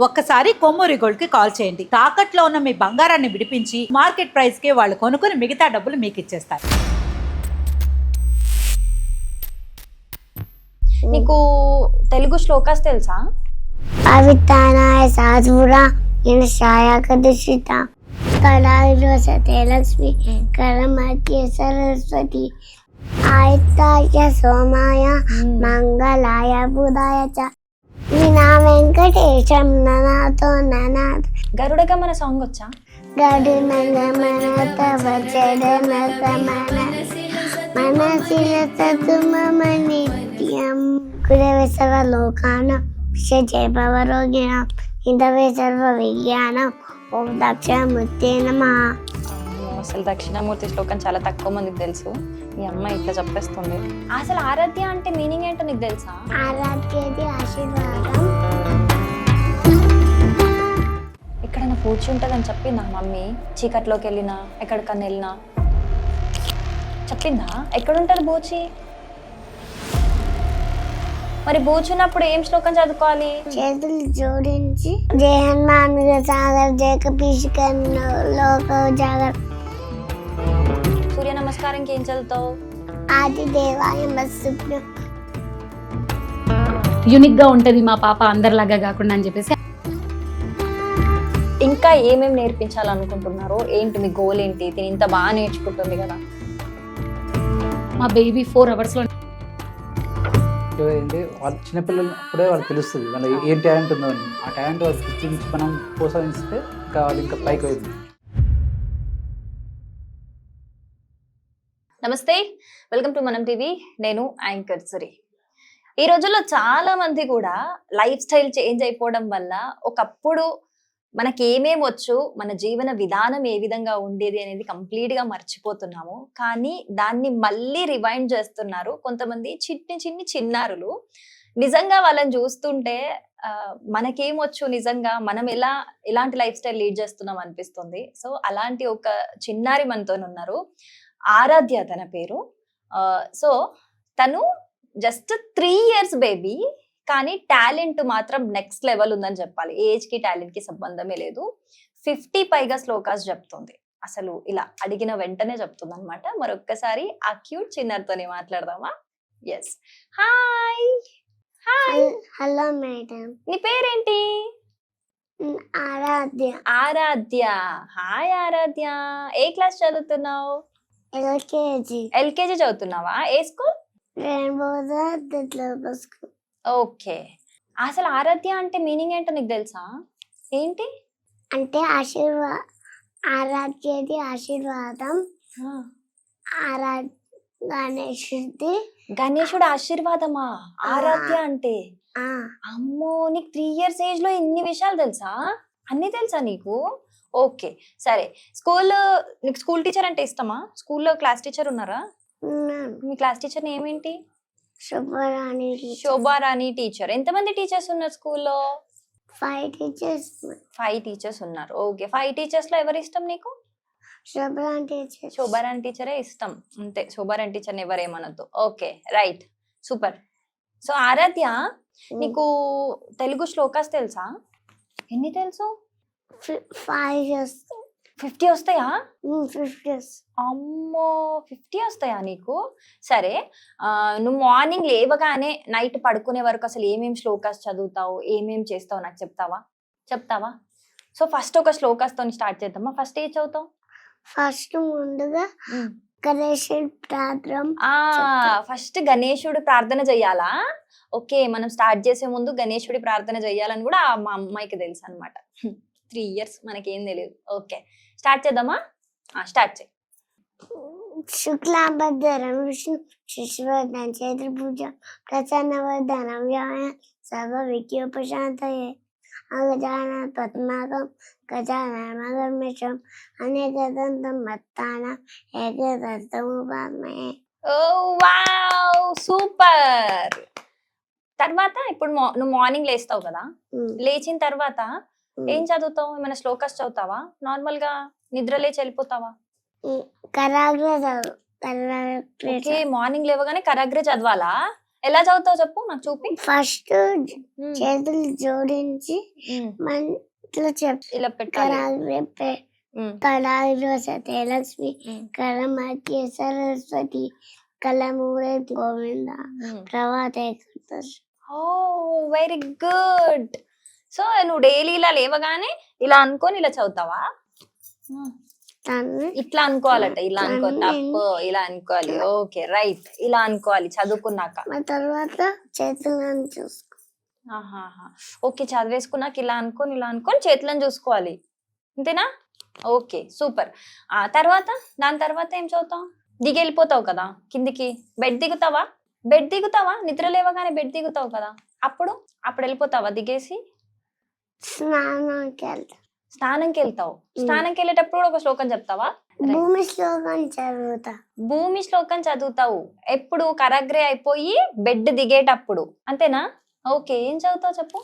ఒక్కసారి కొమ్మూరి గోల్డ్ కి కాల్ చేయండి. తాకట్లో ఉన్న మీ బంగారాన్ని విడిపించి మార్కెట్ ప్రైస్ కి వాళ్ళు కొనుక్కుని మిగతా డబ్బులు మీకు ఇచ్చేస్తారు. నీకు తెలుగు శ్లోకాస్ తెలుసా? పవిత్రానాయ సాధురా ఛాయాకృషిత కళావిలోసతే లక్ష్మి కరమధ్య సరస్వతి ఆయుతాయ సోమాయ మంగళాయ బుధాయ చ వినా వెంకటేశం ననాతో ననాథ గరుడగమన సాంగ్ వచ్చా? గడున గమనత వచడన గమన మనసిల సతుమమ నిత్యం గురవే సర్వ లోకానం విషజయ భవరోగిణం హితవే సర్వ విజ్ఞానం ఓం దక్షిణమూర్తే నమః. అసలు దక్షిణామూర్తి శ్లోకం చాలా తక్కువ మందికి తెలుసు. ఈ అమ్మాయి ఇట్లా చెప్పేస్తుంది. అసలు ఆరాధ్య అంటే మీనింగ్ ఏంటో నీకు తెలుసా? ఆరాధ్యది ఆశీర్వాదం. ఎక్కడైనా పూచి ఉంటుందని చెప్పిందా మమ్మీ? చీకట్లోకి వెళ్ళినా ఎక్కడికన్నా వెళ్ళినా చెప్పిందా? ఎక్కడుంటుంది బూచి? మరి బూచున్నప్పుడు ఏం శ్లోకం చదువుకోవాలి? చేతులు జోడించి జయ హనుమాన్ సాగర్ జయ కపీషికన్ లోక జాగర్. సూర్య నమస్కారంకి ఏం చదువుతావు? ఆది దేవాయ మత్స్య యూనిక్ గా ఉంటది మా పాప అందరిలాగా కాకుండా అని చెప్పేసి. ఇంకా ఏమేమి నేర్పించాలనుకుంటున్నారో ఏంటి? మీ గోల్ ఏంటి? తిని ఇంత బాగా నేర్చుకుంటుంది కదా. మా బేబీ 4 hours లో ఏంటి వాళ్ళ చిన్నపిల్లలు అప్పుడే వాళ్ళకి తెలుస్తుంది వాళ్ళ ఏం టాలెంట్ ఉందో అని. ఆ టాలెంట్ వాళ్ళకి గుర్తించి మనం ప్రోత్సహిస్తే ఇంకా వాళ్ళు ఇంకా పైకి అవుతుంది. నమస్తే, వెల్కమ్ టు మనం టీవీ. నేను యాంకర్ సురి. ఈ రోజుల్లో చాలా మంది కూడా లైఫ్ స్టైల్ చేంజ్ అయిపోవడం వల్ల ఒకప్పుడు మనకి ఏమేమి వచ్చు, మన జీవన విధానం ఏ విధంగా ఉండేది అనేది కంప్లీట్ గా మర్చిపోతున్నాము. కానీ దాన్ని మళ్ళీ రివైండ్ చేస్తున్నారు కొంతమంది చిన్ని చిన్నారులు. నిజంగా వాళ్ళని చూస్తుంటే మనకేమొచ్చు, నిజంగా మనం ఎలాంటి లైఫ్ స్టైల్ లీడ్ చేస్తున్నాం అనిపిస్తుంది. సో అలాంటి ఒక చిన్నారి మనతో ఉన్నారు. ఆరాధ్య తన పేరు. సో తను జస్ట్ 3 years బేబీ, కానీ టాలెంట్ మాత్రం నెక్స్ట్ లెవెల్ ఉందని చెప్పాలి. ఏజ్ కి టాలెంట్ కి సంబంధమే లేదు. 50 పైగా శ్లోకాస్ చెప్తుంది. అసలు ఇలా అడిగిన వెంటనే చెప్తుంది అనమాట. మరొక్కసారి ఆ క్యూట్ చిన్నారితోనే మాట్లాడదామా? Yes. Hi hi. Hello madam. నీ పేరేంటి? ఆరాధ్య. ఆరాధ్య. హాయ్ ఆరాధ్య. ఏ క్లాస్ చదువుతున్నావు? ఎల్కేజీ. ఎల్కేజీ చదువుతున్నావా? ఏ స్కూల్? ఓకే. అసలు ఆరాధ్య అంటే మీనింగ్ ఏంటో నీకు తెలుసా? ఏంటి అంటే ఆరాధ్యది ఆశీర్వాదం. గణేశుడి. గణేశుడు ఆశీర్వాదమా ఆరాధ్య అంటే? అమ్మో, నీకు 3 years ఏజ్ లో ఇన్ని విషయాలు తెలుసా? అన్ని తెలుసా నీకు? ఓకే సరే. నీకు స్కూల్ టీచర్ అంటే ఇష్టమా? స్కూల్లో క్లాస్ టీచర్ ఉన్నారా? మీ క్లాస్ టీచర్ ఏమేంటి? శుభరాణి. శోభారాణి టీచర్. ఎంతమంది టీచర్స్ ఉన్నారు స్కూల్లో? 5 టీచర్స్. 5 టీచర్స్ ఉన్నారు. ఓకే. 5 టీచర్స్ లో ఎవరు ఇష్టం నీకు? శుభరాణి టీచర్. శోభారాణి టీచరే ఇష్టం, అంతే. శోభారాణి టీచర్ ఎవరేమనొద్దు. Okay right, super. So Aaradhya, నీకు తెలుగు శ్లోకాస్ తెలుసా? ఎన్ని తెలుసు? 5 years. 50 వస్తాయా? 50. అమ్మో, 50 వస్తాయా నీకు? సరే, నువ్వు మార్నింగ్ లేవగానే నైట్ పడుకునే వరకు అసలు ఏమేం శ్లోకాస్ చదువుతావు, ఏమేం చేస్తావు నాకు చెప్తావా? సో ఫస్ట్ ఒక శ్లోకాస్ తోని స్టార్ట్ చేద్దామా? ఫస్ట్ ఏం చదువుతావు? ఫస్ట్ ముందుగా గణేశుడి ప్రార్థన. ఫస్ట్ గణేశుడి ప్రార్థన చెయ్యాలా? ఓకే, మనం స్టార్ట్ చేసే ముందు గణేశుడి ప్రార్థన చెయ్యాలని కూడా మా అమ్మాయికి తెలుసు అనమాట. 3 years, మనకేం తెలియదు. ఓకే, స్టార్ట్ చేద్దామా? స్టార్ట్ చేయి. శుక్లాంబరధరం విష్ణు శశివర్ధనం చతుర్భుజ ప్రసన్నవర్ధనం వ్యాయ సర్వ విద్యోపశాంతయే అగజాన పద్మాకం గజానమగర్మిషం అనేకదంతం మత్తానం ఏకదంతముపాస్మహే. ఓ వావ్, సూపర్. తర్వాత ఇప్పుడు నువ్వు మార్నింగ్ లేస్తావు కదా, లేచిన తర్వాత ఏం చదువుతావు? ఏమైనా శ్లోకాస్ చదువుతావా? నార్మల్ గా నిద్ర లేచి వెళ్ళిపోతావా? కరాగ్ర. మార్నింగ్ లేవగానే కరాగ్రే చదవాలా? ఎలా చదువుతావు చెప్పు నాకు చూపి. ఫస్ట్ ఉమ్, చేతులు జోడించి ఉమ్, మంత్లో చెప్తారు. ఇలా పెట్టాలి. ఉమ్, కళాగ్రే సత్యలక్ష్మి ఉమ్, కళమధ్య సరస్వతి కళమూరే గోవింద ఉమ్. ప్రభాతే. ఓ వెరీ గుడ్. సో నువ్వు డైలీ ఇలా లేవగానే ఇలా అనుకొని ఇలా చదువుతావా? ఉమ్. ఇట్లా అనుకోవాలట, ఇలా అనుకో, తప్పు ఇలా అనుకోవాలి. ఓకే రైట్, ఇలా అనుకోవాలి చదువుకున్నాక. తర్వాత చేతులను చూసుకో. ఆహాహా. ఓకే, చదివేసుకున్నాక ఇలా అనుకొని చేతులను చూసుకోవాలి, అంతేనా? Okay super. తర్వాత దాని తర్వాత ఏం చదువుతావు? దిగి వెళ్ళిపోతావు కదా కిందికి. బెడ్ దిగుతావా? నిద్ర లేవగానే బెడ్ దిగుతావు కదా, అప్పుడు వెళ్ళిపోతావా దిగేసి? స్నానానికి వెళ్తా. స్నానంకి వెళ్తావు. స్నానంకి వెళ్ళేటప్పుడు కూడా ఒక శ్లోకం చెప్తావా? భూమి శ్లోకం చదువుతా. భూమి శ్లోకం చదువుతావు ఎప్పుడు? కరాగ్రే అయిపోయి బెడ్ దిగేటప్పుడు, అంతేనా? ఓకే, ఏం చదువుతావు చెప్పు.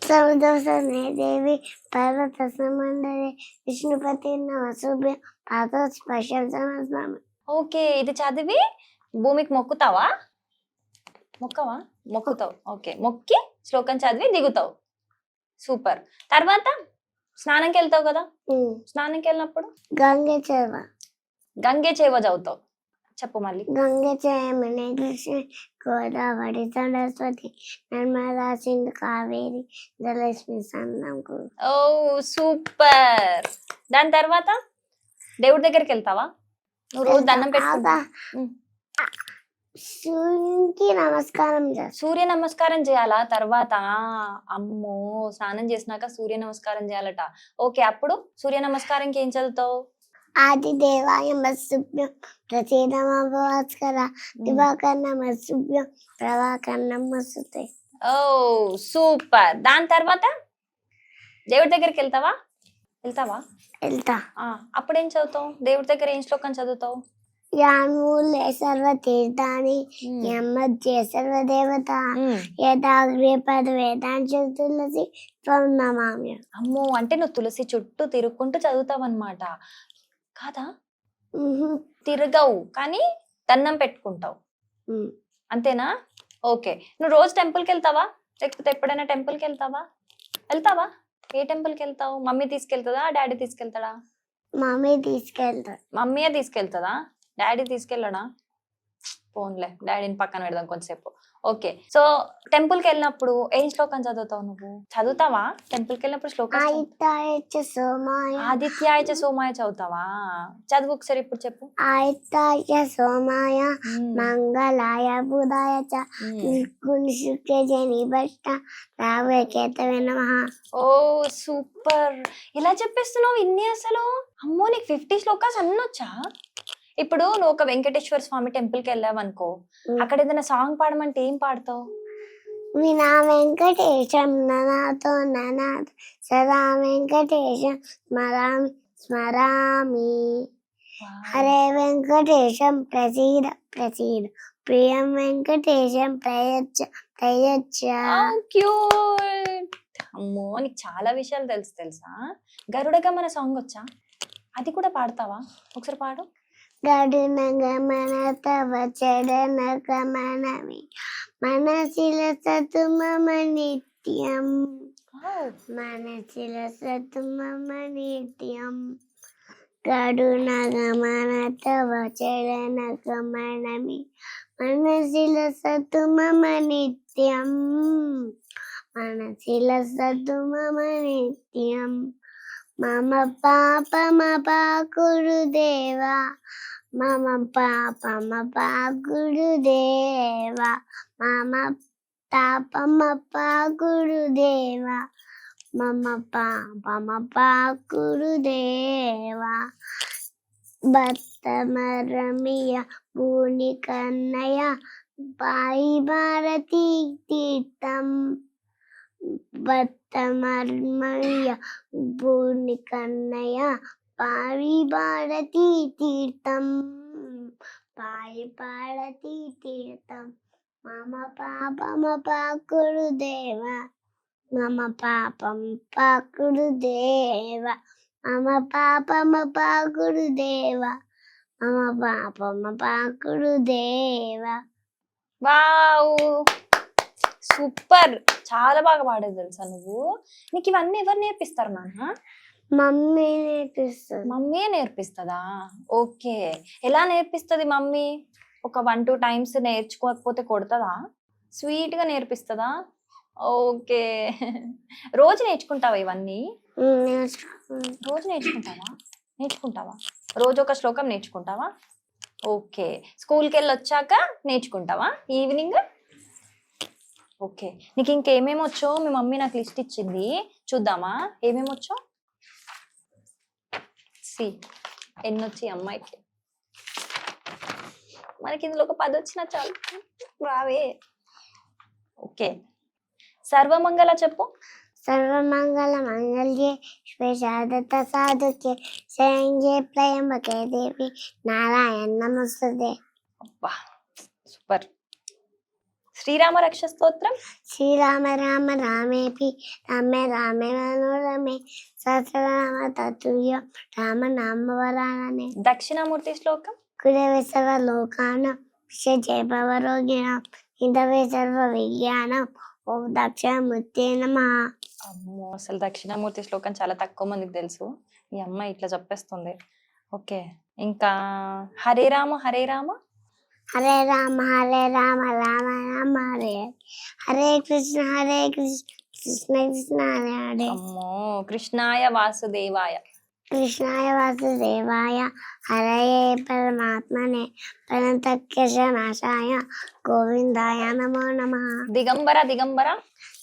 సముద్రసనే దేవి పర్వత సమందరే విష్ణుపతి నమశుభ్యం పాత స్పర్శం సమస్వామి. ఓకే, ఇది చదివి భూమికి మొక్కుతావా? మొక్కుతావు. ఓకే, మొక్కి శ్లోకం చదివి దిగుతావు. సూపర్. తర్వాత స్నానంకి వెళ్తావు కదా, స్నానంకి వెళ్ళినప్పుడు గంగే చేవ చదువుతావు. చెప్పు మళ్ళీ. గంగే చేయమనే కృష్ణ గోదావరి సరస్వతి నర్మదా సింధు కావేరి జలక్ష్మి సంగం. ఓ సూపర్. దాని తర్వాత దేవుడి దగ్గరికి వెళ్తావా? నువ్వు రోజు దండం పెట్టుకుంటా? సూర్యునికి నమస్కారం చేస్తా. సూర్య నమస్కారం చేయాలా? తర్వాత అమ్మో, స్నానం చేసినాక సూర్య నమస్కారం చేయాలట. ఓకే, అప్పుడు సూర్య నమస్కారంకి ఏం చదువుతావు? ఆది దేవాయ మత్స్సుభ్యం ప్రచేదమాస్కర దివాకర్ నమస్సుభ్యం ప్రభాకర్ నమస్తే. ఓ సూపర్. దాని తర్వాత దేవుడి దగ్గరికి వెళ్తావా? వెళ్తా. అప్పుడేం చదువుతావు? దేవుడి దగ్గర ఏం శ్లోకం చదువుతావు? యాన్మూలే సర్వతీర్థాని యమధ్యే సర్వదేవత యథాగ్రే పదవేదాంశ తులసి త్వం నమామ్య. అమ్మో, అంటే నువ్వు తులసి చుట్టూ తిరుగుకుంటూ చదువుతావు అనమాట కాదా? తిరగవు కానీ దండం పెట్టుకుంటావు, అంతేనా? ఓకే, నువ్వు రోజు టెంపుల్కి వెళ్తావా? లేకపోతే ఎప్పుడైనా టెంపుల్కి వెళ్తావా? ఏ టెంపుల్కి వెళ్తావు? మమ్మీ తీసుకెళ్తుందా, డాడీ తీసుకెళ్తాడా? మమ్మీయే తీసుకెళ్తుందా, డాడీ తీసుకెళ్ళడా? పోన్లే, డాడీని పక్కన పెడదాం కొంచెంసేపు. ఓకే, సో టెంపుల్ కి వెళ్ళినప్పుడు ఏం శ్లోకం చదువుతావు? నువ్వు చదువుతావా టెంపుల్ కి వెళ్ళినప్పుడు శ్లోకం? ఆదిత్యాయ చ సోమాయ చదువుతావా? చదువు ఒకసారి ఇప్పుడు చెప్పు. ఆదిత్యాయ సోమాయ మంగళాయ బుధాయ చ శుక్ర శని భట్ట రావే కేతవే నమః. ఓ సూపర్. ఇలా చెప్పేస్తున్నావు ఇన్ని అసలు? అమ్మో, నీకు 50 శ్లోకాస్ అన్నొచ్చా? ఇప్పుడు నువ్వు ఒక వెంకటేశ్వర స్వామి టెంపుల్ కి వెళ్ళావు అనుకో, అక్కడ ఏదైనా సాంగ్ పాడమంటే ఏం పాడతావు? వినా వెంకటేశం ననాతో ననాథ సదా వెంకటేశం స్మరామి హరే వెంకటేశం ప్రసీద ప్రియం వెంకటేశం ప్రయచ్చ. అమ్మో, నీకు చాలా విషయాలు తెలుసా? గరుడ గమన సాంగ్ వచ్చా? అది కూడా పాడతావా? ఒకసారి పాడు. గడున గమన తవ చరణ గమనవి మనసిల సతు మమ నిత్యం గడున గమన తవ చరణ గమనవి మనసిల సతు మమ నిత్యం మమ పాపమ పాకురుదేవా మమ పాపమ పాకురుదేవా మమ తాపమ పాకురుదేవా మమ పాపమ పాకురుదేవా. భక్తమరమియ భూని కన్నయ పాయి భారతీ తీర్థం భక్తమరమియ భూని కన్నయ పాయి భారతీ తీర్థం మమ పాపమ పాకురుదేవా మమ పాపం పాకురుదేవా మమ పాపమ పాకురుదేవా మమ పాపమ పాకురుదేవా. వావ్, సూపర్, చాలా బాగా పాడేది తెలుసా నువ్వు. నీకు ఇవన్నీ ఎవరు నేర్పిస్తారు నాన్న? మమ్మీ నేర్పిస్తుంది. మమ్మీ నేర్పిస్తుందా? ఓకే, ఎలా నేర్పిస్తుంది మమ్మీ? ఒక 1-2 టైమ్స్ నేర్చుకోకపోతే కొడుతుందా? స్వీట్ గా నేర్పిస్తుందా? ఓకే. రోజు నేర్చుకుంటావా ఇవన్నీ? రోజు నేర్చుకుంటావా? రోజు ఒక శ్లోకం నేర్చుకుంటావా? ఓకే. స్కూల్కి వెళ్ళి వచ్చాక నేర్చుకుంటావా ఈవినింగ్? ఓకే. నీకు ఇంకేమేమి వచ్చో మీ మమ్మీ నాకు లిస్ట్ ఇచ్చింది, చూద్దామా ఏమేమి వచ్చో. సి ఎన్నొచ్చి అమ్మాయికి, మనకి ఇందులో ఒక 10 వచ్చినా చాలు. రావే. ఓకే, సర్వమంగళ చెప్పు. సర్వమంగళ మంగళ్యే శివే శారద సాధుకే శరణ్యే త్రయంబకే దేవి నారాయణ నమస్తుతే. అబ్బా సూపర్. శ్రీరామ రక్ష స్తోత్రం. శ్రీరామ రామ రామేపి రామే రామే మనోరమే సహస్రనామ తతుల్యం రామ నామ వరాననే. దక్షిణామూర్తి శ్లోకం. కురవే సర్వ లోకానం విషయ భవరోగిణం ఇందవే సర్వ విజ్ఞానం ఓం దక్షిణమూర్తే నమః. అమ్మో, అసలు దక్షిణామూర్తి శ్లోకం చాలా తక్కువ మందికి తెలుసు. ఈ అమ్మాయి ఇట్లా చెప్పేస్తుంది. ఓకే, ఇంకా హరే రామ హరే రామ. హరే రామ రామ రామ హరే హరే కృష్ణ కృష్ణ కృష్ణ హరే హరే. అమ్మో, కృష్ణాయ వాసుదేవాయ. కృష్ణాయ వాసుదేవాయ హరయే పరమాత్మనే ప్రణతక్యశనాశాయ గోవిందాయ నమో నమః. దిగంబర దిగంబర.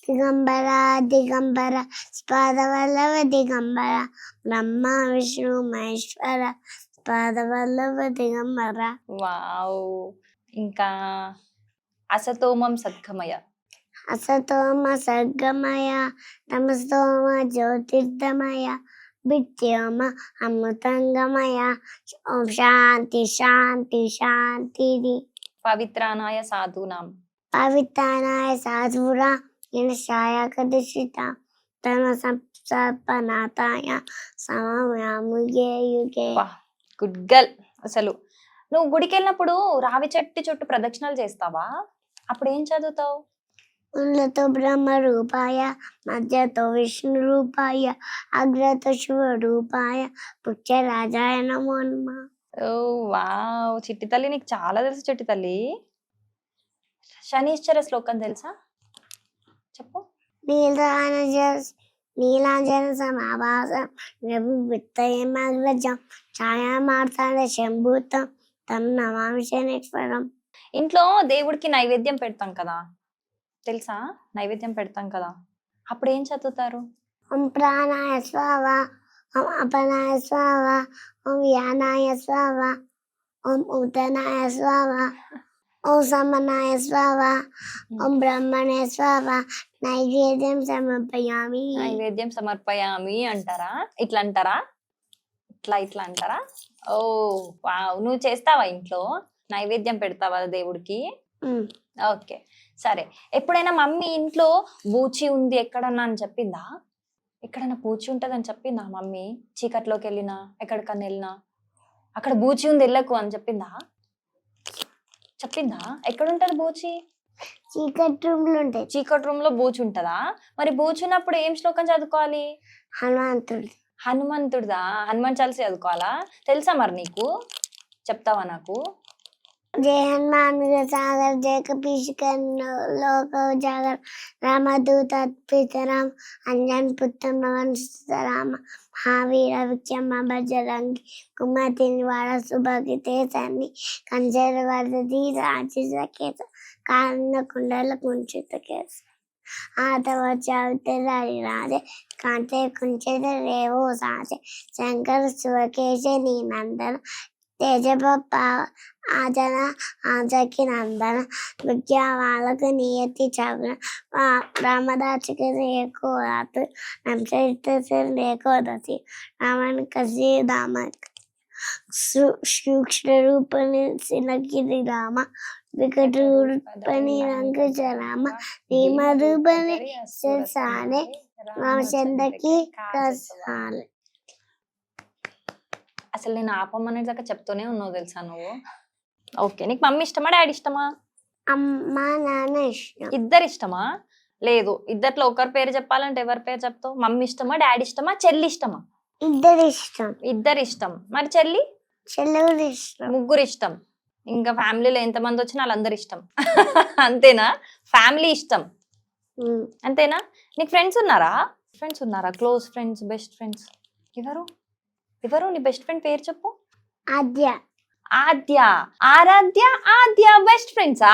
దిగంబర దిగంబర పాదవల్లభ దిగంబర బ్రహ్మ విష్ణు మహేశ్వర పాదవల్లభ దిగంబర. వావ్. ఇంకా అసతోమం సద్గమయ. అసతోమ సర్గమయ తమస్తోమ జ్యోతిర్గమయ విద్యోమ అమృతంగమయ. ఓం శాంతి శాంతి శాంతి. పవిత్రానాయ సాధూనాం. పవిత్రానాయ సాధురా ఛాయాకర్షిత తమ సర్పనాథాయ సమయాముగే యుగే. Good girl. అసలు నువ్వు గుడికి వెళ్ళినప్పుడు రావి చెట్టు చుట్టూ ప్రదక్షిణలు చేస్తావా? అప్పుడు ఏం చదువుతావు? ఉల్లతో బ్రహ్మ రూపాయ మధ్యతో విష్ణు రూపాయ అగ్రతో శివ రూపాయ పుచ్చ రాజాయ నమో నమః. ఓ వావ్, చిట్టి తల్లి నీకు చాలా తెలుసు చిట్టి తల్లి. శనీశ్వర శ్లోకం తెలుసా? చెప్పు. నీలాంజన సమాభాసం విత్తయమగ్రజం ఛాయామార్తాండ శంభూతం తం నమామి శనేశ్వరం. ఇంట్లో దేవుడికి నైవేద్యం పెడతాం కదా, తెలుసా? నైవేద్యం పెడతాం కదా, అప్పుడు ఏం చదువుతారు? ఓం ప్రాణాయ స్వాహ ఓం అపనాయ స్వాహ ఓం యానాయ స్వాహ ఓం ఉదనాయ స్వాహ ఓం సమనాయ స్వాహ ఓం బ్రహ్మణే స్వాహ నైవేద్యం సమర్పయామి. నైవేద్యం సమర్పయామి అంటారా? ఇట్లా అంటారా? ఇట్లా అంటారా? ఓ వావ్, నువ్వు చేస్తావా ఇంట్లో? నైవేద్యం పెడతావా దేవుడికి? ఓకే, సరే. ఎప్పుడైనా మమ్మీ ఇంట్లో బూచి ఉంది ఎక్కడన్నా అని చెప్పిందా? ఎక్కడన్నా బూచి ఉంటదని చెప్పిందా మమ్మీ? చీకట్లోకి వెళ్ళినా ఎక్కడికన్నా వెళ్ళినా అక్కడ బూచి ఉంది వెళ్ళకు అని చెప్పిందా? ఎక్కడుంటది బూచి? చీకటి రూమ్ లో ఉంటాయి. చీకటి రూమ్ లో బూచి ఉంటదా? మరి బూచి ఉన్నప్పుడు ఏం శ్లోకం చదువుకోవాలి? హనుమంతుడిదా? హనుమాన్ చాలీసా చదువుకోవాలా? తెలుసా మరి నీకు? చెప్తావా నాకు? జయ హనుమాన్ సాగర్ జయ కపీశకర్ లోక జాగర్ రామదూత పితరాం అంజన్ పుత్రం పవన్ రామ మహావీర విక్రమ బజరంగి కుమతి నివాడ సుభగితే సన్ని కంజర వరది రాజేశ కేస కారణ కుండల కుంచిత కేస ఆతవ చావితే రాజే కాంతే కుంచెద రేవో సాచే శంకర శివకేశ నీ నందన తేజప ఆజన ఆజకి నందన విద్యావాలకు నియతి చవన రామదాసుకి రేఖో రాతు నంచరిత రేఖో దసి రామన్ కసి దామ సూక్ష్మ రూపని సినగిరి రామ వికట రూపని రంగజ రామ నీమ రూపని సానే రామచంద్రకి రసాలే. అసలు నేను ఆపమనే దాకా చెప్తూనే ఉన్నావు తెలుసా నువ్వు. ఓకే, నీకు మమ్మీ ఇష్టమా డాడీ ఇష్టమా? అమ్మ నాన్న ఇష్టం. ఇద్దరు ఇష్టమా? లేదు, ఇద్దట్లో ఒకరి పేరు చెప్పాలంటే ఎవరి పేరు చెప్తావు? మమ్మీ ఇష్టమా, డాడీ ఇష్టమా, చెల్లి ఇష్టమా? ఇద్దరు ఇష్టం. ఇద్దరు ఇష్టం. మరి చెల్లి? చెల్లి కూడా ఇష్టం. ముగ్గురు ఇష్టం. ఇంకా ఫ్యామిలీలో ఎంతమంది వచ్చినా వాళ్ళందరు ఇష్టం. అంతేనా? ఫ్యామిలీ ఇష్టం ఉమ్. అంతేనా? నీకు ఫ్రెండ్స్ ఉన్నారా? క్లోజ్ ఫ్రెండ్స్, బెస్ట్ ఫ్రెండ్స్ ఎవరు? నీ బెస్ట్ ఫ్రెండ్ పేరు చెప్పు. ఆద్య. ఆరాధ్య బెస్ట్ ఫ్రెండ్సా?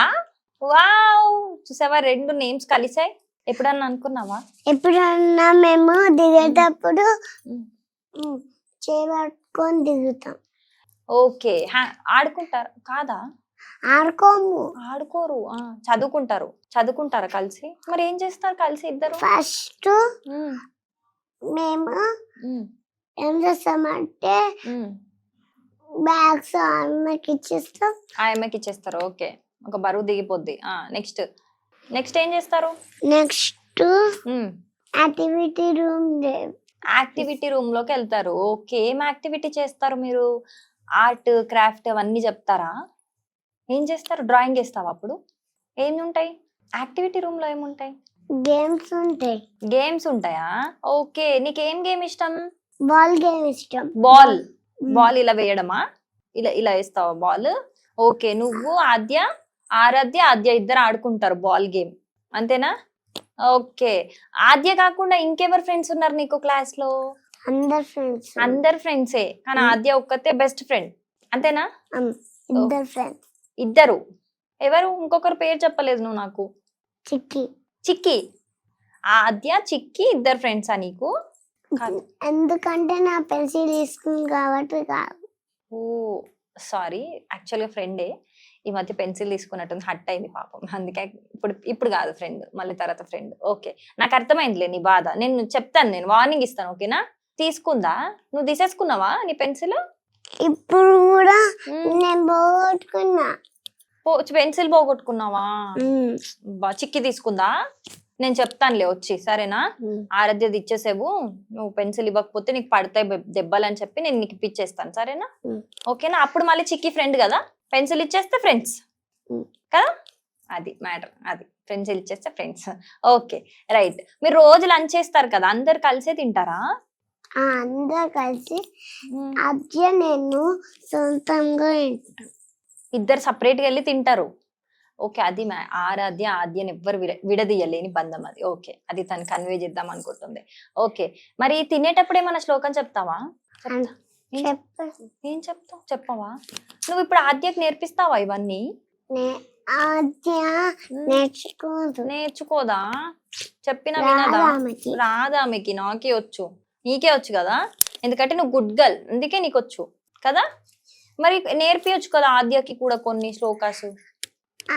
వావ్, చూసావా, 2 నేమ్స్ కలిసాయి. ఎప్పుడన్నా అనుకున్నావా? ఎప్పుడన్నా మేము దిగేటప్పుడు చేపట్టుకొని దిగుతాం. ఓకే, ఆడుకుంటారు కాదా? ఆడుకోము. ఆడుకోరు, చదువుకుంటారా కలిసి? మరి ఏం చేస్తారు కలిసి ఇద్దరు? ఫస్ట్ మేము ఏం చేస్తామంటే బ్యాగ్స్ అమ్మకి ఇచ్చేస్తాం. ఆ అమ్మాయికి ఇచ్చేస్తారు. ఓకే, ఒక బరువు దిగిపోద్ది. నెక్స్ట్ ఏం చేస్తారు? నెక్స్ట్ యాక్టివిటీ రూమ్ లోకి వెళ్తారు. ఓకే, ఏం యాక్టివిటీ చేస్తారు మీరు? ఆర్ట్, క్రాఫ్ట్ అవన్నీ చెప్తారా? ఏం చేస్తారు? డ్రాయింగ్ వేస్తావా? అప్పుడు ఏం ఉంటాయి యాక్టివిటీ రూమ్ లో? ఏముంటాయి? గేమ్స్ ఉంటాయి. గేమ్స్ ఉంటాయా? ఓకే, నీకేం గేమ్ ఇష్టం? బాల్ గేమ్ ఇష్టం. బాల్ ఇలా వేయడమా? ఇలా వేస్తావా బాల్? ఓకే, నువ్వు ఆరాధ్య ఇద్దరు ఆడుకుంటారు బాల్ గేమ్, అంతేనా? ఓకే, ఆద్య కాకుండా ఇంకెవరు ఫ్రెండ్స్ ఉన్నారు నీకు క్లాస్ లో? అందరు ఫ్రెండ్సే, కానీ ఆద్య ఒక్కతే బెస్ట్ ఫ్రెండ్, అంతేనా? ఇద్దరు ఫ్రెండ్స్. ఇద్దరు ఎవరు? ఇంకొకరు పేరు చెప్పలేదు నువ్వు నాకు. చిక్కి. ఆద్య, చిక్కి ఇద్దరు ఫ్రెండ్సా నీకు? ఎందుకంటే నా పెన్సిల్ తీసుకుంది కాబట్టి కాదు. ఓ సారీ, యాక్చువల్గా ఫ్రెండే. ఈ మధ్య పెన్సిల్ తీసుకున్నట్టుంది, హట్ అయింది పాపం, అందుకే ఇప్పుడు కాదు ఫ్రెండ్, మళ్ళీ తర్వాత ఫ్రెండ్. ఓకే, నాకు అర్థమైందిలే నీ బాధ. నేను చెప్తాను, నేను వార్నింగ్ ఇస్తాను, ఓకేనా? తీసుకుందా? నువ్వు తీసేసుకున్నావా నీ పెన్సిల్? ఇప్పుడు కూడా నేను పోగొట్టుకున్నా. పెన్సిల్ పోగొట్టుకున్నావా? చిక్కి తీసుకుందా? నేను చెప్తానులే వచ్చి, సరేనా? ఆరాధ్యది ఇచ్చేసేవు, నువ్వు పెన్సిల్ ఇవ్వకపోతే నీకు పడతాయి దెబ్బలు అని చెప్పి నేను నీకు ఇప్పించేస్తాను, సరేనా? ఓకేనా? అప్పుడు మళ్ళీ చిక్కి ఫ్రెండ్ కదా, పెన్సిల్ ఇచ్చేస్తే ఫ్రెండ్స్ కదా, అది మ్యాటర్. అది పెన్సిల్ ఇచ్చేస్తే ఫ్రెండ్స్. Okay, right. మీరు రోజు లంచ్ చేస్తారు కదా, అందరు కలిసే తింటారా? అందరు కలిసి. అద్య నేను సొంతంగా ఇద్దరు సపరేట్ గా వెళ్ళి తింటారు. ఓకే, అది ఆద్యని ఎవ్వరు విడదీయలేని బంధం అది. ఓకే, అది తను కన్వే చేద్దాం అనుకుంటుంది. ఓకే, మరి తినేటప్పుడు ఏమన్నా శ్లోకం చెప్తావా? ఏం చెప్తావు? చెప్పవా? నువ్వు ఇప్పుడు ఆద్యకి నేర్పిస్తావా ఇవన్నీ? నేర్చుకోదా? చెప్పినా వినదా? రాదా ఆమెకి? నాకే వచ్చు, నీకే వచ్చు కదా, ఎందుకంటే నువ్వు గుడ్ గర్ల్, అందుకే నీకు వచ్చు కదా. మరి నేర్పియొచ్చు కదా ఆద్యకి కూడా కొన్ని శ్లోకాసు.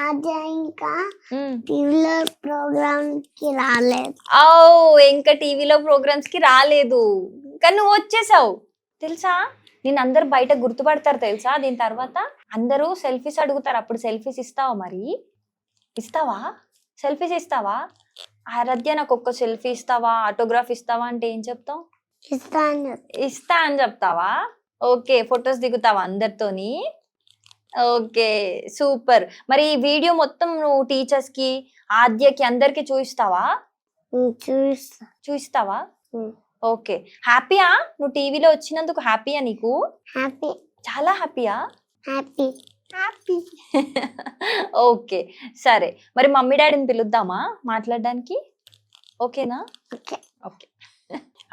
ఆద్య ఇంకా టీవీలో ప్రోగ్రామ్స్ కి రాలేదు. ఇంకా టీవీలో ప్రోగ్రామ్స్ కి రాలేదు, కానీ నువ్వు వచ్చేసావు తెలుసా. నేను అందరు బయట గుర్తుపడతారు తెలుసా. దీని తర్వాత అందరూ సెల్ఫీస్ అడుగుతారు, అప్పుడు సెల్ఫీస్ ఇస్తావా? మరి ఇస్తావా? సెల్ఫీస్ ఇస్తావా? ఆరాధ్య నాకు ఒక్క సెల్ఫీ ఇస్తావా, ఆటోగ్రాఫ్ ఇస్తావా అంటే ఏం చెప్తావు? ఇస్తా అని చెప్తావా? ఓకే, ఫొటోస్ దిగుతావా అందరితోని? Okay, super. మరి ఈ వీడియో మొత్తం నువ్వు టీచర్స్ కి, ఆద్యకి, అందరికి చూపిస్తావా? చూపిస్తావా? ఓకే, హ్యాపీయా? నువ్వు టీవీలో వచ్చినందుకు హ్యాపీయా? నీకు హ్యాపీ, చాలా హ్యాపీయా? హ్యాపీ. ఓకే, సరే. మరి మమ్మీ డాడీని పిలుద్దామా మాట్లాడడానికి? ఓకేనా? ఓకే.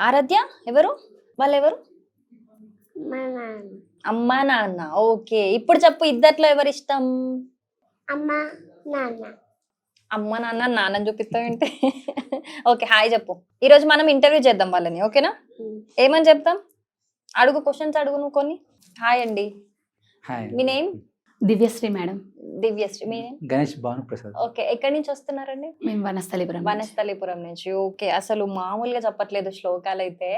ఆరాధ్య ఎవరు? వాళ్ళెవరు? అమ్మా నాన్న. ఓకే, ఇప్పుడు చెప్పు, ఇద్దట్లో ఎవరు ఇష్టం? అమ్మా నాన్న. అమ్మ నాన్న, నాన్న చూపిస్తావేంటి? ఓకే, హాయ్ చెప్పు. ఈరోజు మనం ఇంటర్వ్యూ చేద్దాం వాళ్ళని, ఓకేనా? ఏమని చెప్తాం? అడుగు, క్వశ్చన్స్ అడుగు నువ్వు కొన్ని. హాయ్ అండి, మీ నేమ్? దివ్యశ్రీ మేడం. దివ్యశ్రీ. మీ నేమ్? గణేష్ భానుప్రసాద్. ఓకే, ఎక్కడి నుంచి వస్తున్నారండి? మేము వనస్థలిపురం నుంచి. ఓకే, అసలు మామూలుగా చెప్పట్లేదు శ్లోకాలు అయితే,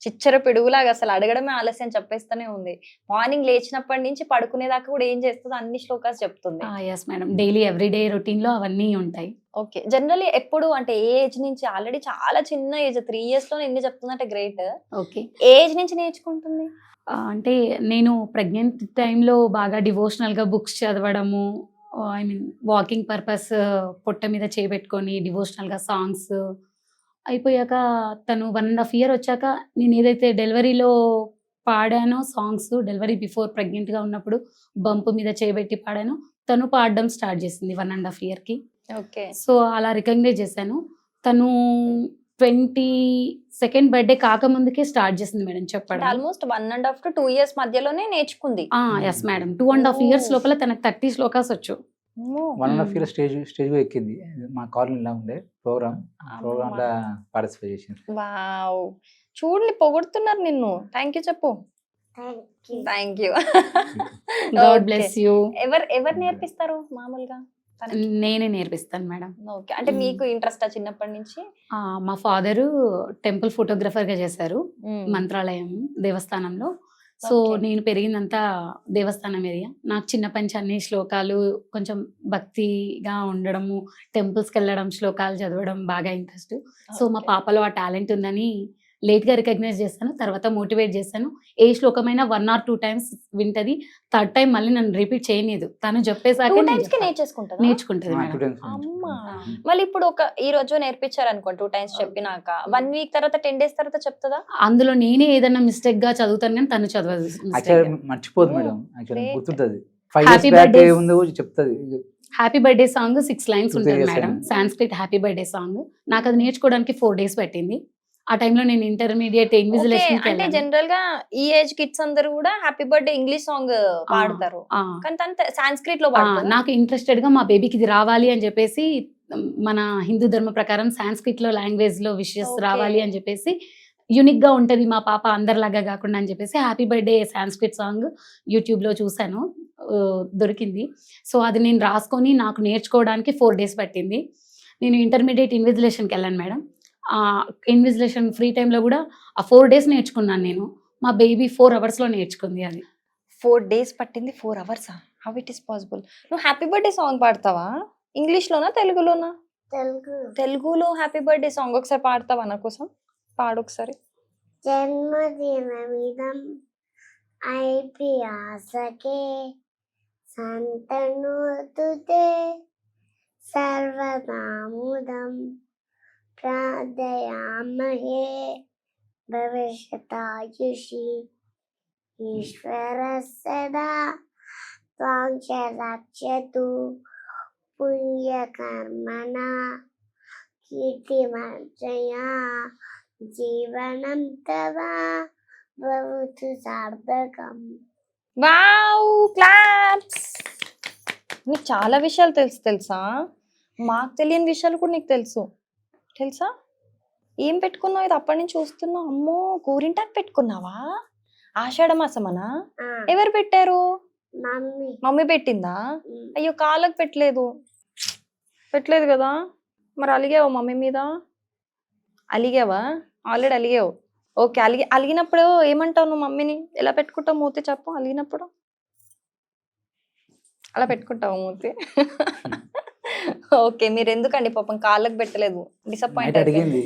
చిచ్చర పిడుగులాగా అసలు అడగడమే ఆలస్యం, చెప్పేస్తూనే ఉంది. మార్నింగ్ లేచినప్పటి నుంచి పడుకునేదాకా కూడా ఏం చేస్తుందో అన్ని శ్లోకాలు చెప్తుంది. Yes madam, daily everyday routine లో అవన్నీ ఉంటాయి. ఓకే, జనరల్లీ ఎప్పుడు అంటే ఏ ఏజ్ నుంచి? ఆల్రెడీ చాలా చిన్న ఏజ్, 3 years లో ఎన్ని చెప్తుందంటే గ్రేట్. ఓకే, ఏజ్ నుంచి నేర్చుకుంటుంది? అంటే నేను ప్రెగ్నెంట్ టైంలో బాగా డివోషనల్ గా బుక్స్ చదవడము, ఐ మీన్ వాకింగ్ పర్పస్ పొట్ట మీద చేపెట్టుకొని డివోషనల్గా సాంగ్స్ అయిపోయాక తను 1.5 year వచ్చాక నేను ఏదైతే డెలివరీలో పాడానో సాంగ్స్, డెలివరీ బిఫోర్ ప్రెగ్నెంట్గా ఉన్నప్పుడు బంప్ మీద చేయబెట్టి పాడాను, తను పాడడం స్టార్ట్ చేసింది 1.5 yearకి. ఓకే. సో అలా రికగ్నైజ్ చేశాను. తను 22nd బర్త్డే కాకముందుకే స్టార్ట్ చేసింది మేడం చెప్పడం. ఆల్మోస్ట్ 1.5 to 2 years మధ్యలోనే నేర్చుకుంది. ఎస్ మేడం, 2.5 years లోపల తనకు 30 శ్లోకాస్ వచ్చు. 1.5 year స్టేజ్ ఎక్కింది. మా కాలనీలో ఉండే ప్రోగ్రామ్ లో పార్టిసిపేట్ చేసింది. వావ్, చూడండి పొగుడుతున్నారు నిన్ను. థ్యాంక్ యూ చెప్పు. Thank you. God bless you. ఎవరు నేర్పిస్తారు మామూలుగా? నేనే నేర్పిస్తాను మేడం. ఓకే, అంటే మీకు ఇంట్రెస్ట్ చిన్నప్పటి నుంచి? మా ఫాదరు టెంపుల్ ఫోటోగ్రఫర్ గా చేశారు మంత్రాలయం దేవస్థానంలో. సో నేను పెరిగిందంతా దేవస్థానం ఏరియా. నాకు చిన్నప్పటి నుంచి అన్ని శ్లోకాలు, కొంచెం భక్తిగా ఉండడము, టెంపుల్స్కి వెళ్ళడం, శ్లోకాలు చదవడం బాగా ఇంట్రెస్ట్. సో మా పాపలో ఆ టాలెంట్ ఉందని లేట్గా రికగ్నైజ్ చేస్తాను, తర్వాత మోటివేట్ చేస్తాను. ఏ శ్లోకమైనా 1 or 2 times వింటది, 3rd time మళ్ళీ నన్ను రిపీట్ చేయలేదు. తను చెప్పేసాక నేర్చుకుంటది మేడం. అమ్మా, మళ్ళీ ఇప్పుడు ఈ రోజు నేర్పించారు అనుకో, 2 times చెప్పినాక 1 week తర్వాత 10 days తర్వాత చెప్తుందా? అందులో నేనే ఏదైనా మిస్టేక్ గా చదువుతాను కానీ తను చదవదు. మర్చిపోదు మేడం, గుర్తుంటది. చెప్తుంది. హ్యాపీ బర్త్డే సాంగ్ 6 lines ఉంటుంది madam, Sanskrit happy birthday song. నాకు అది నేర్చుకోవడానికి 4 days పట్టింది. ఆ టైంలో నేను ఇంటర్మీడియట్ ఇన్విజిలేషన్. అంటే జనరల్ గా ఈ ఏజ్ కిడ్స్ అందరూ కూడా హ్యాపీ బర్త్డే ఇంగ్లీష్ సాంగ్ పాడతారు, కానీ తను సాంస్క్రిట్ లో పాడతారు. నాకు ఇంట్రెస్టెడ్ గా మా బేబీకి ఇది రావాలి అని చెప్పేసి, మన హిందూ ధర్మ ప్రకారం సాంస్క్రిట్ లో లాంగ్వేజ్ లో విషెస్ రావాలి అని చెప్పేసి, యూనిక్ గా ఉంటది మా పాప అందరిలాగా కాకుండా అని చెప్పేసి happy birthday Sanskrit song YouTube లో చూసాను, దొరికింది. సో అది నేను రాసుకొని నాకు నేర్చుకోవడానికి 4 days పట్టింది. నేను ఇంటర్మీడియట్ ఇన్విజిలేషన్కి వెళ్ళాను మేడం. ఇన్విజిలేషన్ ఫ్రీ టైంలో కూడా ఆ 4 days నేర్చుకున్నాను నేను. మా బేబీ 4 hours లో నేర్చుకుంది. అది 4 days పట్టింది, 4 hours? How it is possible? నువ్వు హ్యాపీ బర్త్డే సాంగ్ పాడతావా? ఇంగ్లీష్ లోనా తెలుగులోనా? తెలుగులో హ్యాపీ బర్త్డే సాంగ్ ఒకసారి పాడతావా నా కోసం? పాడు ఒకసారి. జన్మదినమిదం ఐప్రియాసకే సంతనోతుతే సర్వనాముదం ప్రార్థయామహే భవిష్యతాయుషి ఈశ్వర సదా త్వాం చ రక్షతు పుణ్యకర్మణా కీర్తిమంజయా జీవనం తవ భవతు సార్థకం. Wow, claps. నీకు చాలా విషయాలు తెలుసా? మాకు తెలియని విషయాలు కూడా నీకు తెలుసా? ఏం పెట్టుకున్నావు? ఇది అప్పటి నుంచి చూస్తున్నావు. అమ్మో, కూరింటాకు పెట్టుకున్నావా? ఆషాఢ మాసమనా? ఎవరు పెట్టారు? మమ్మీ పెట్టిందా? అయ్యో, కాళ్ళకు పెట్టలేదు కదా. మరి అలిగావా మమ్మీ మీద? అలిగావా? ఆల్రెడీ అలిగావు. ఓకే, అలిగినప్పుడు ఏమంటావు నువ్వు మమ్మీని? ఎలా పెట్టుకుంటావు మూతి చెప్పు? అలిగినప్పుడు అలా పెట్టుకుంటావు మూతి? ఓకే, మీరు ఎందుకండి పాపం కాళ్ళకు పెట్టలేదు? డిసప్పాయింట్ అడిగింది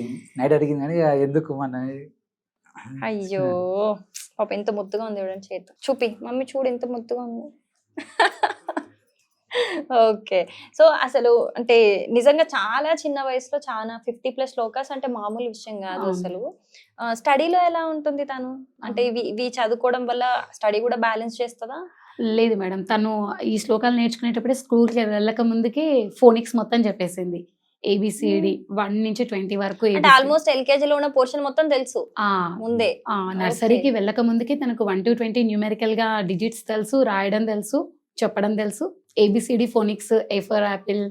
కానీ ఎందుకు మన. అయ్యో పాప, ఎంత ముద్దుగా ఉంది చూడండి, చేతి చూపి మమ్మీ, చూడు ఎంత ముద్దుగా ఉంది. ఓకే, సో అసలు అంటే నిజంగా చాలా చిన్న వయసులో చాలా 50+ శ్లోకాస్ అంటే మామూలు విషయం కాదు అసలు. స్టడీలో ఎలా ఉంటుంది తను? అంటే ఇవి చదువుకోవడం వల్ల స్టడీ కూడా బ్యాలెన్స్ చేస్తుందా? లేదు మేడం, తను ఈ శ్లోకాలు నేర్చుకునేటప్పుడే స్కూల్కి వెళ్ళక ముందుకే ఫోనిక్స్ మొత్తం చెప్పేసింది. ABCD 1 నుంచి 20 వరకు. ఆల్మోస్ట్ LKG లో ఉన్న పోర్షన్ మొత్తం తెలుసు ముందే. నర్సరీకి వెళ్ళక ముందుకే తనకు 1 to 20 న్యూమెరికల్ గా డిజిట్స్ తెలుసు, రాయడం తెలుసు, చెప్పడం తెలుసు. ABCD phonics, A for apple.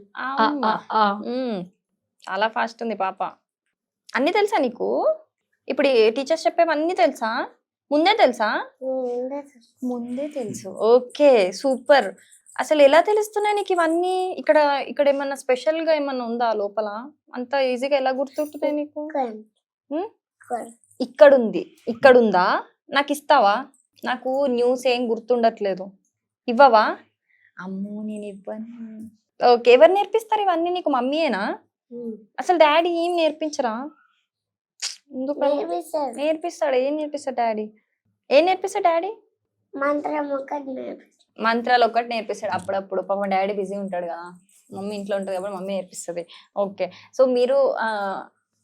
చాలా ఫాస్ట్ ఉంది పాప. అన్ని తెలుసా నీకు? ఇప్పుడు టీచర్స్ చెప్పేవన్నీ తెలుసా? ముందే తెలుసు. Okay, super. అసలు ఎలా తెలుస్తున్నాయి నీకు ఇవన్నీ? ఇక్కడ ఏమన్నా స్పెషల్ గా ఏమన్నా ఉందా లోపల? అంత ఈజీగా ఎలా గుర్తుంటున్నాయి నీకు? ఇక్కడుందా? నాకు ఇస్తావా? నాకు న్యూస్ ఏం గుర్తుండట్లేదు, ఇవ్వవా? అమ్మో, నేను ఇవ్వను. ఓకే, ఎవరు నేర్పిస్తారు ఇవన్నీ నీకు? మమ్మీయేనా? అసలు డాడీ ఏం నేర్పించరా? నేర్పిస్తాడు. ఏం నేర్పిస్తాడు డాడీ? మంత్రం మంత్రాలు ఒకటి నేర్పిస్తాడు అప్పుడప్పుడు. పాపం డాడీ బిజీ ఉంటాడు కదా, మమ్మీ ఇంట్లో ఉంటుంది కాబట్టి మమ్మీ నేర్పిస్తుంది. ఓకే, సో మీరు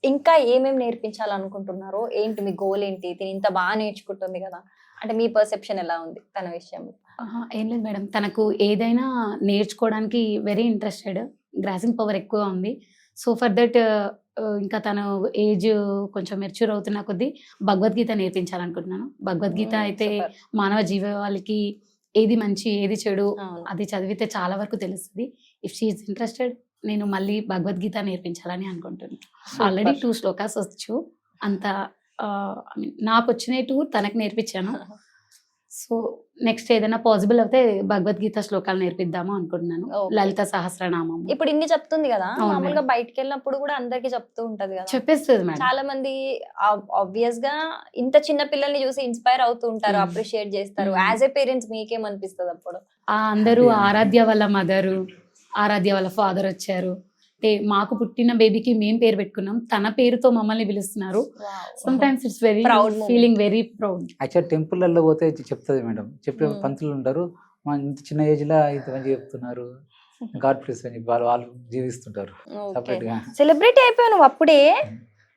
ఇంకా ఏమేమి నేర్పించాలనుకుంటున్నారు? ఏంటి మీ గోల్ ఏంటి? తిని ఇంత బాగా నేర్చుకుంటుంది కదా, అంటే మీ పర్సెప్షన్ ఎలా ఉంది తన విషయంలో? ఏం లేదు మేడం, తనకు ఏదైనా నేర్చుకోవడానికి వెరీ ఇంట్రెస్టెడ్, గ్రాసింగ్ పవర్ ఎక్కువ ఉంది. సో ఫర్ దట్ ఇంకా తను ఏజ్ కొంచెం మెచ్యూర్ అవుతున్న కొద్దీ భగవద్గీత నేర్పించాలనుకుంటున్నాను. భగవద్గీత అయితే Super. మానవ జీవాలకి ఏది మంచి ఏది చెడు అవును. అది చదివితే చాలా వరకు తెలుస్తుంది. ఇఫ్ షీఈస్ ఇంట్రెస్టెడ్ నేను మళ్ళీ భగవద్గీత నేర్పించాలని అనుకుంటున్నాను. ఆల్రెడీ 2 శ్లోకాస్ వచ్చు, అంత నాకు వచ్చిన 2 తనకు నేర్పించాను. సో నెక్స్ట్ ఏదైనా పాసిబుల్ అయితే భగవద్గీత శ్లోకాలు నేర్పిద్దాము అనుకుంటున్నాను. Okay. లలిత సహస్రనామం ఇప్పుడు ఇన్ని చెప్తుంది కదా, అవును మామూలుగా మేడం. బయటకు వెళ్ళినప్పుడు కూడా అందరికి చెప్తూ ఉంటది కదా. చెప్పేస్తుంది మేడం. చాలా మంది ఆబ్వియస్ గా ఇంత చిన్న పిల్లల్ని చూసి ఇన్స్పైర్ అవుతూ ఉంటారు, Mm. అప్రిషియేట్ చేస్తారు. Mm. యాజ్ ఏ పేరెంట్స్ మీకేమనిపిస్తుంది అప్పుడు? అందరూ ఆరాధ్య వాళ్ళ మదరు, ఆరాధ్య వాళ్ళ ఫాదర్ వచ్చారు అంటే మాకు పుట్టిన బేబీకి మేము పేరు పెట్టుకున్నాం, తన పేరుతో మమ్మల్ని పిలుస్తున్నారు. Some times it's very Proud moment. Feeling very proud. Actual టెంపుల్లో పోతే చెప్తుంది మేడం, చెప్పే Hmm. పంతులు ఉంటారు, మా ఇంత చిన్న ఏజ్ లో ఇంత మంది చెప్తున్నారు, గాడ్ ప్లీజ్ అని చెప్పి వాళ్ళు జీవిస్తుంటారు సపరేట్ గా. సెలబ్రిటీ అయిపోయావు నువ్వు అప్పుడే.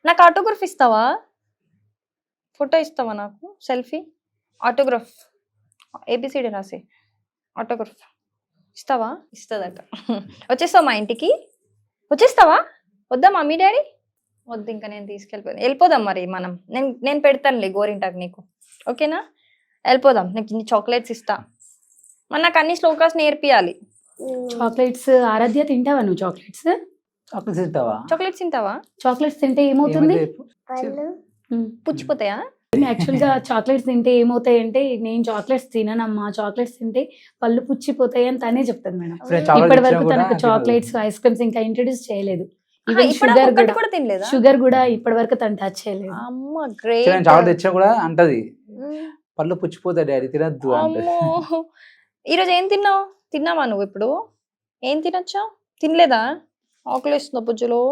నాకు ఆటోగ్రాఫ్ ఇస్తావా? ఫోటో ఇస్తావా నాకు? సెల్ఫీ ఆటోగ్రాఫ్ ఏబిసిడి రాసి ఆటోగ్రాఫ్ ఇస్తావా? ఇస్తుందట. వచ్చేస్తావా మా ఇంటికి? వచ్చేస్తావా? వద్దా మమ్మీ డాడీ? వద్దు, ఇంకా నేను వెళ్ళిపోదాం మరి మనం. నేను పెడతానులే గోరింటాకు నీకు, ఓకేనా? వెళ్ళిపోదాం, నీకు ఇన్ని చాక్లెట్స్ ఇస్తా. మరి నాకు అన్ని శ్లోకాస్ నేర్పియాలి. చాక్లెట్స్ ఆరాధ్య తింటావా నువ్వు? చాక్లెట్స్ చాక్లెట్స్ తింటావా? చాక్లెట్స్ తింటావా? చాక్లెట్స్ తింటే ఏమవుతుంది? ఏమంటే చెప్పు. పళ్ళు పుచ్చిపోతాయా? యాక్చువల్ గా చాక్లెట్స్ తింటే ఏమవుతాయి అంటే, నేను చాక్లెట్స్ తిననమ్మా, చాక్లెట్స్ తింటే పళ్ళు పుచ్చిపోతాయి అని తనే చెప్తాది మేడం. ఇప్పుడు chocolate ఇప్పటి ఇచ్చినా వరకు కూడా తనకు తినదు. చాక్లెట్స్ ఐస్ క్రీమ్స్ ఇంకా ఇంట్రడ్యూస్ చేయలేదు. ఆహా, ఈవెన్ ఇప్పుడు షుగర్ ఒక్కటి కూడా కూడా తినలేదా? షుగర్ కూడా ఇప్పటి వరకు తను టచ్ చేయలేదు. అమ్మ నేను గ్రేట్. చాక్లెట్ తెచ్చినా కూడా అంటది, పళ్ళు పుచ్చిపోతాయి డాడీ తినద్దు అంటే. అమ్మో, ఈరోజు ఏం తిన్నావు? తిన్నావా నువ్వు? ఇప్పుడు ఏం తినొచ్చా? తినలేదా? ఆకలి వేస్తుందా బుజ్జులో?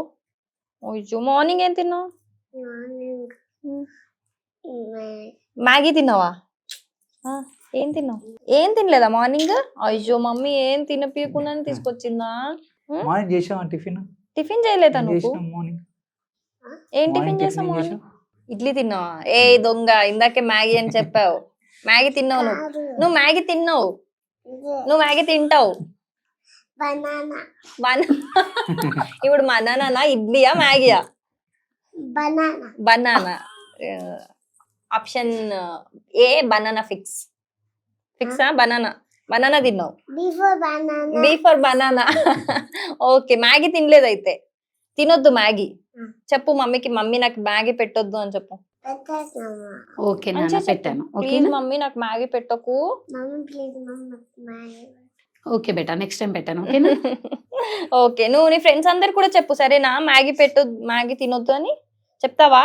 అయ్యో, మార్నింగ్ ఏం తిన్నావు? మార్నింగ్ మ్యాగీ తిన్నావా? ఆ, ఏం తిన్నావు? ఏం తినలేదా మార్నింగ్? అయ్యో, మమ్మీ ఏం తినపీయకుండా తీసుకొచ్చిందా? మార్నింగ్ చేసావా టిఫిన్? టిఫిన్ చేయలేదా నువ్వు? చేసినాం మార్నింగ్. ఏం టిఫిన్ మార్నింగ్ చేసావు? టిఫిన్ ఏం మార్నింగ్ ఇడ్లీ తిన్నావా? ఏ దొంగ, ఇందాకే మ్యాగీ అని చెప్పావు. మ్యాగీ తిన్నావు నువ్వు. నువ్వు మ్యాగీ తిన్నావు. నువ్వు మ్యాగీ తింటావు. బనానా ఇప్పుడు బనానా ఇడ్లీయా మ్యాగీయా? Banana banana. ఆప్షన్ ఏ బనానా ఫిక్సా? బనానా తిన్నావు. Before banana B for banana. Okay, Maggi తినలేదు అయితే. తినొద్దు మ్యాగీ. చెప్పు మమ్మీకి, మమ్మీ నాకు మ్యాగీ పెట్టొద్దు అని చెప్పు. పెట్టేసామా ఓకే మంచిగా నాన్న చెప్పు. పెట్టాను. ప్లీజ్ ఓకేనా? మమ్మీ నాకు మ్యాగీ పెట్టకు. Mummy please mummy okay beta, next time పెట్టాను. ఓకేనా? ఓకే, నువ్వు నీ ఫ్రెండ్స్ అందరు కూడా చెప్పు సరేనా, మ్యాగీ మ్యాగీ తినొద్దు అని చెప్తావా?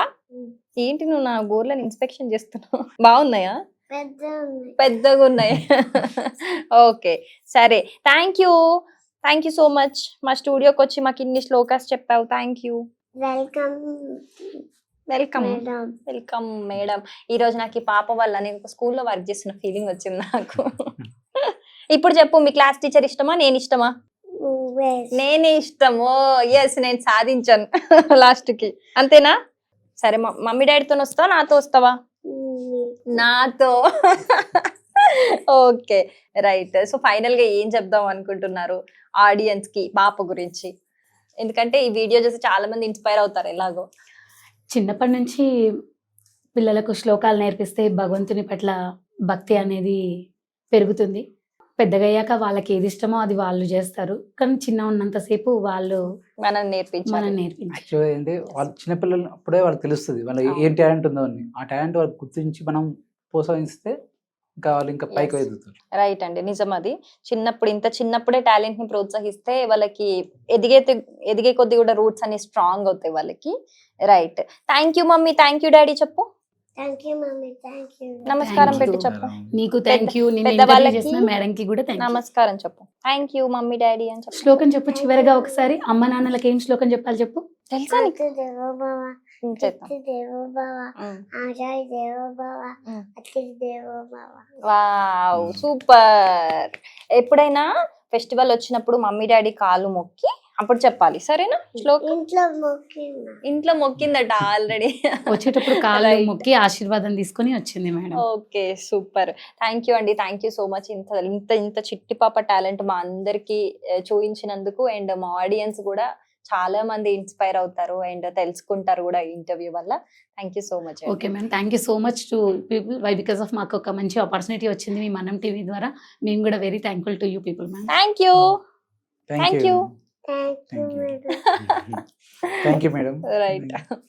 ఏంటి నువ్వు నా గోర్లను ఇన్స్పెక్షన్ చేస్తున్నావు? బాగున్నాయా? పెద్ద ఉంది పెద్దగా ఉన్నాయి. ఓకే సరే, థ్యాంక్ యూ సో మచ్. మా స్టూడియోకి వచ్చి మాకు ఇన్ని శ్లోకాస్ చెప్పావు. Thank you. Welcome welcome madam welcome madam. ఈ రోజు నాకు ఈ పాప వల్ల నేను ఒక స్కూల్లో వర్క్ చేస్తున్న ఫీలింగ్ వచ్చింది నాకు. ఇప్పుడు చెప్పు, మీ క్లాస్ టీచర్ ఇష్టమా నేను ఇష్టమా? నేనే ఇష్టం. ఓ ఎస్, నేను సాధించాను లాస్ట్ కి, అంతేనా? సరే, మమ్మీ డాడీతో వస్తావా నాతో వస్తావా? నాతో. Okay right. సో ఫైనల్ గా ఏం చెప్దాం అనుకుంటున్నారు ఆడియన్స్ కి పాప గురించి? ఎందుకంటే ఈ వీడియో చూసి చాలా మంది ఇన్స్పైర్ అవుతారు ఎలాగో. చిన్నప్పటి నుంచి పిల్లలకు శ్లోకాలు నేర్పిస్తే భగవంతుని పట్ల భక్తి అనేది పెరుగుతుంది. పెద్దగయ్యాక వాళ్ళకి ఏది ఇష్టమో అది వాళ్ళు చేస్తారు, కానీ చిన్న ఉన్నంతసేపు వాళ్ళు మనం నేర్పించాలి. మనం నేర్పించాలి. యాక్చువల్గా ఏంటి, వాళ్ళు చిన్నపిల్లలు అప్పుడే వాళ్ళకి తెలుస్తుంది వాళ్ళ ఏం టాలెంట్ ఉందో అని. ఆ టాలెంట్ వాళ్ళకి గుర్తించి మనం ప్రోత్సహిస్తే ఇంకా వాళ్ళు ఇంకా పైకి Yes. ఎదుగుతారు. రైట్ అండి, నిజం అది. చిన్నప్పుడే టాలెంట్ ని ప్రోత్సహిస్తే వాళ్ళకి ఎదిగే కొద్ది కూడా రూట్స్ అన్ని స్ట్రాంగ్ అవుతాయి వాళ్ళకి. Right. Thank you mummy, thank you daddy చెప్పు. Thank you mummy thank you నమస్కారం Thank పెట్టి you. చెప్పు. నీకు థ్యాంక్ యూ, నేను పెద్దవాళ్ళకి ఇంటర్వ్యూ చేసిన మేడం కి కూడా థ్యాంక్ యూ. నమస్కారం చెప్పు. థ్యాంక్ యూ మమ్మీ డాడీ అని చెప్పు. శ్లోకం చెప్పు చివరిగా ఒకసారి. అమ్మ నాన్నలకి ఏం శ్లోకం చెప్పాలి చెప్పు. తెలుసా నీకు? దేవోభవ చేద్దాం. పితృ దేవో భవ, ఆచార్య దేవో భవ, Mm. అతిథి దేవో భవ. Wow super. ఎప్పుడైనా ఫెస్టివల్ వచ్చినప్పుడు మమ్మీ డాడీ కాళ్ళు మొక్కి అప్పుడు చెప్పాలి, సరేనా? శ్లోకం ఇంట్లో మొక్కిన ఇంట్లో మొక్కిందట ఆల్రెడీ. వచ్చేటప్పుడు కాళ్ళు Right. మొక్కి ఆశీర్వాదం తీసుకొని వచ్చింది madam. Okay super. Thank you అండి, థ్యాంక్ యూ సో మచ్. ఇంత ఇంత ఇంత చిట్టి పాప టాలెంట్ మా అందరికి చూపించినందుకు. అండ్ మా ఆడియన్స్ కూడా చాలా మంది ఇన్స్పైర్ అవుతారు అండ్ తెలుసుకుంటారు కూడా ఈ ఇంటర్వ్యూ వల్ల. Thank you so much. Okay ma'am, thank you so much to people. Why because of మాకు ఒక మంచి ఆపర్చునిటీ వచ్చింది మీ మనం టీవీ ద్వారా. మేము కూడా very thankful to you people ma'am. Thank you. Thank you. Thank you Thank you. Madam. Thank you madam. Right.